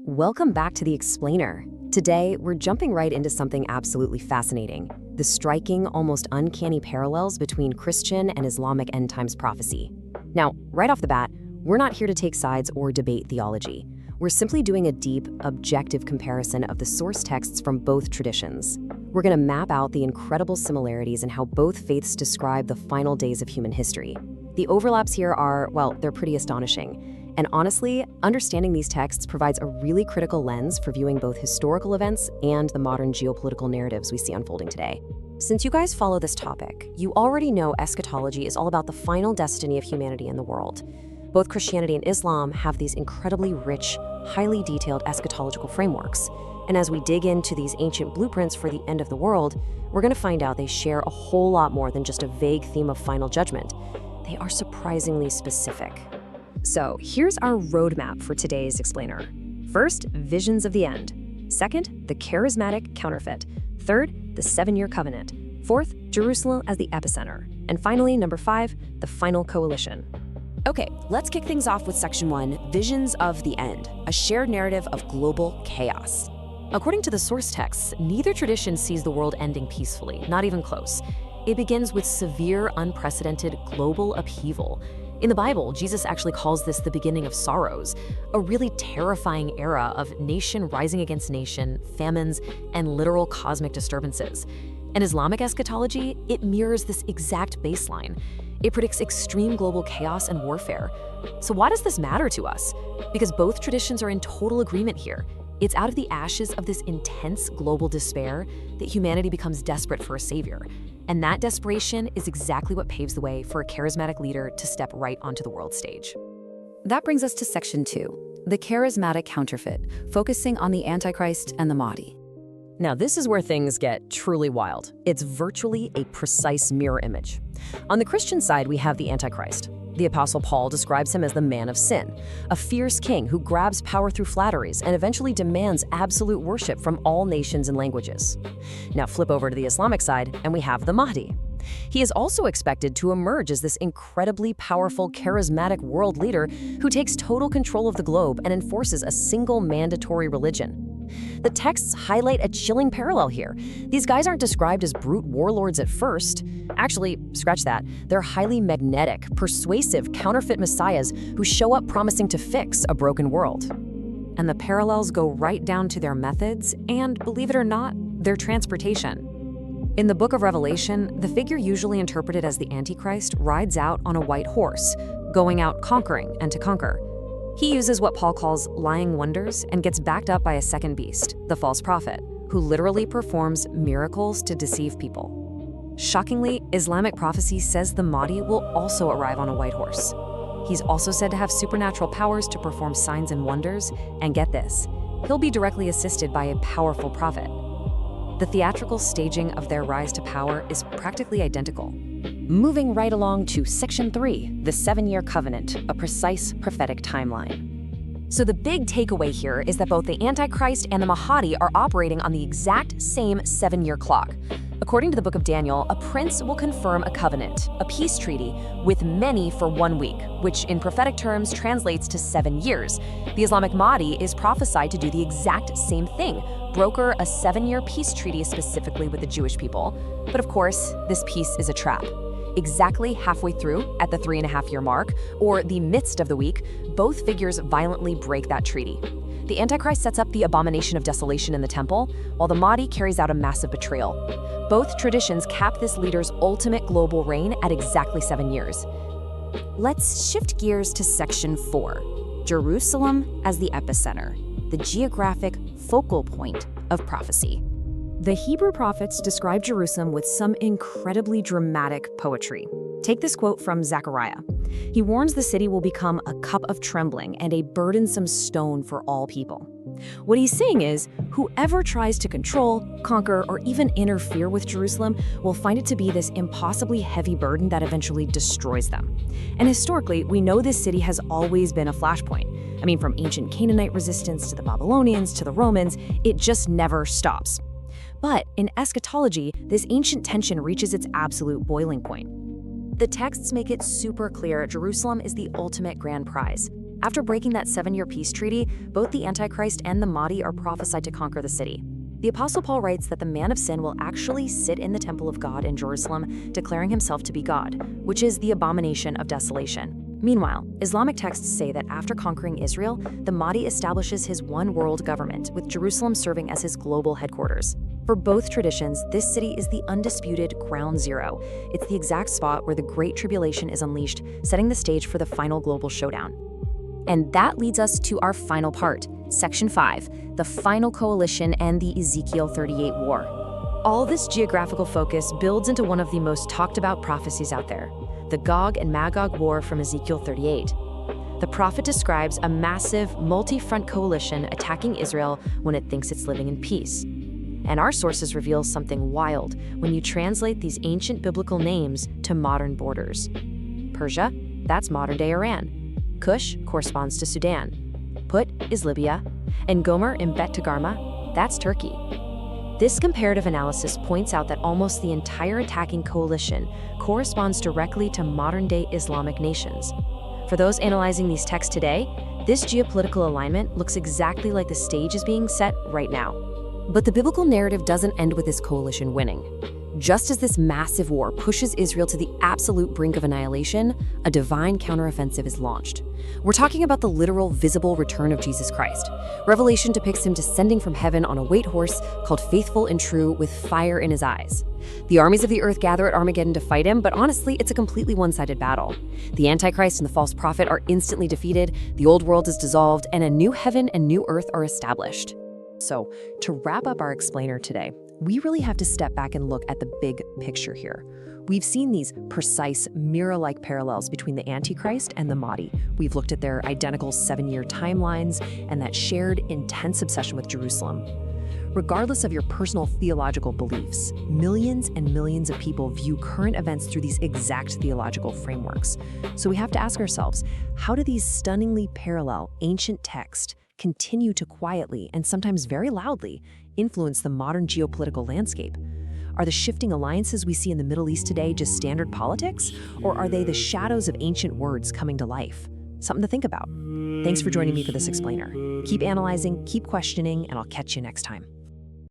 Welcome back to The Explainer. Today, we're jumping right into something absolutely fascinating, the striking, almost uncanny parallels between Christian and Islamic end times prophecy. Now, right off the bat, we're not here to take sides or debate theology. We're simply doing a deep, objective comparison of the source texts from both traditions. We're going to map out the incredible similarities in how both faiths describe the final days of human history. The overlaps here are, well, they're pretty astonishing. And honestly, understanding these texts provides a really critical lens for viewing both historical events and the modern geopolitical narratives we see unfolding today. Since you guys follow this topic, you already know eschatology is all about the final destiny of humanity in the world. Both Christianity and Islam have these incredibly rich, highly detailed eschatological frameworks. And as we dig into these ancient blueprints for the end of the world, we're going to find out they share a whole lot more than just a vague theme of final judgment. They are surprisingly specific. So here's our roadmap for today's explainer. First, visions of the end. Second, the charismatic counterfeit. Third, the 7-year covenant. Fourth, Jerusalem as the epicenter. And finally, number 5, the final coalition. Okay, let's kick things off with section 1, visions of the end, a shared narrative of global chaos. According to the source texts, neither tradition sees the world ending peacefully, not even close. It begins with severe, unprecedented global upheaval. In the Bible, Jesus actually calls this the beginning of sorrows, a really terrifying era of nation rising against nation, famines, and literal cosmic disturbances. And Islamic eschatology, it mirrors this exact baseline. It predicts extreme global chaos and warfare. So why does this matter to us? Because both traditions are in total agreement here. It's out of the ashes of this intense global despair that humanity becomes desperate for a savior. And that desperation is exactly what paves the way for a charismatic leader to step right onto the world stage. That brings us to section 2, the charismatic counterfeit, focusing on the Antichrist and the Mahdi. Now, this is where things get truly wild. It's virtually a precise mirror image. On the Christian side, we have the Antichrist. The Apostle Paul describes him as the man of sin, a fierce king who grabs power through flatteries and eventually demands absolute worship from all nations and languages. Now flip over to the Islamic side, and we have the Mahdi. He is also expected to emerge as this incredibly powerful, charismatic world leader who takes total control of the globe and enforces a single mandatory religion. The texts highlight a chilling parallel here. These guys aren't described as brute warlords at first. Actually, scratch that. They're highly magnetic, persuasive, counterfeit messiahs who show up promising to fix a broken world. And the parallels go right down to their methods and, believe it or not, their transportation. In the book of Revelation, the figure usually interpreted as the Antichrist rides out on a white horse, going out conquering and to conquer. He uses what Paul calls lying wonders and gets backed up by a second beast, the false prophet, who literally performs miracles to deceive people. Shockingly, Islamic prophecy says the Mahdi will also arrive on a white horse. He's also said to have supernatural powers to perform signs and wonders, and get this, he'll be directly assisted by a powerful prophet. The theatrical staging of their rise to power is practically identical. Moving right along to section 3, the 7-year covenant, a precise prophetic timeline. So the big takeaway here is that both the Antichrist and the Mahdi are operating on the exact same 7-year clock. According to the book of Daniel, a prince will confirm a covenant, a peace treaty, with many for 1 week, which in prophetic terms translates to 7 years. The Islamic Mahdi is prophesied to do the exact same thing, broker a 7-year peace treaty specifically with the Jewish people. But of course, this peace is a trap. Exactly halfway through, at the 3.5-year mark, or the midst of the week, both figures violently break that treaty. The Antichrist sets up the abomination of desolation in the temple, while the Mahdi carries out a massive betrayal. Both traditions cap this leader's ultimate global reign at exactly 7 years. Let's shift gears to section 4, Jerusalem as the epicenter, the geographic focal point of prophecy. The Hebrew prophets describe Jerusalem with some incredibly dramatic poetry. Take this quote from Zechariah. He warns the city will become a cup of trembling and a burdensome stone for all people. What he's saying is, whoever tries to control, conquer, or even interfere with Jerusalem will find it to be this impossibly heavy burden that eventually destroys them. And historically, we know this city has always been a flashpoint. I mean, from ancient Canaanite resistance to the Babylonians to the Romans, it just never stops. But in eschatology, this ancient tension reaches its absolute boiling point. The texts make it super clear Jerusalem is the ultimate grand prize. After breaking that 7-year peace treaty, both the Antichrist and the Mahdi are prophesied to conquer the city. The Apostle Paul writes that the man of sin will actually sit in the temple of God in Jerusalem, declaring himself to be God, which is the abomination of desolation. Meanwhile, Islamic texts say that after conquering Israel, the Mahdi establishes his one-world government, with Jerusalem serving as his global headquarters. For both traditions, this city is the undisputed ground zero. It's the exact spot where the Great Tribulation is unleashed, setting the stage for the final global showdown. And that leads us to our final part, Section 5, the final coalition and the Ezekiel 38 war. All this geographical focus builds into one of the most talked about prophecies out there, the Gog and Magog war from Ezekiel 38. The prophet describes a massive, multi-front coalition attacking Israel when it thinks it's living in peace. And our sources reveal something wild when you translate these ancient biblical names to modern borders. Persia, that's modern-day Iran. Cush corresponds to Sudan. Put is Libya. And Gomer in Bet Togarmah, that's Turkey. This comparative analysis points out that almost the entire attacking coalition corresponds directly to modern-day Islamic nations. For those analyzing these texts today, this geopolitical alignment looks exactly like the stage is being set right now. But the biblical narrative doesn't end with this coalition winning. Just as this massive war pushes Israel to the absolute brink of annihilation, a divine counteroffensive is launched. We're talking about the literal, visible return of Jesus Christ. Revelation depicts him descending from heaven on a white horse called Faithful and True with fire in his eyes. The armies of the earth gather at Armageddon to fight him, but honestly, it's a completely one-sided battle. The Antichrist and the false prophet are instantly defeated, the old world is dissolved, and a new heaven and new earth are established. So, to wrap up our explainer today, we really have to step back and look at the big picture here. We've seen these precise, mirror-like parallels between the Antichrist and the Mahdi. We've looked at their identical 7-year timelines and that shared, intense obsession with Jerusalem. Regardless of your personal theological beliefs, millions and millions of people view current events through these exact theological frameworks. So we have to ask ourselves, how do these stunningly parallel ancient texts continue to quietly and sometimes very loudly influence the modern geopolitical landscape? Are the shifting alliances we see in the Middle East today just standard politics, or are they the shadows of ancient words coming to life? Something to think about. Thanks for joining me for this explainer. Keep analyzing, keep questioning, and I'll catch you next time.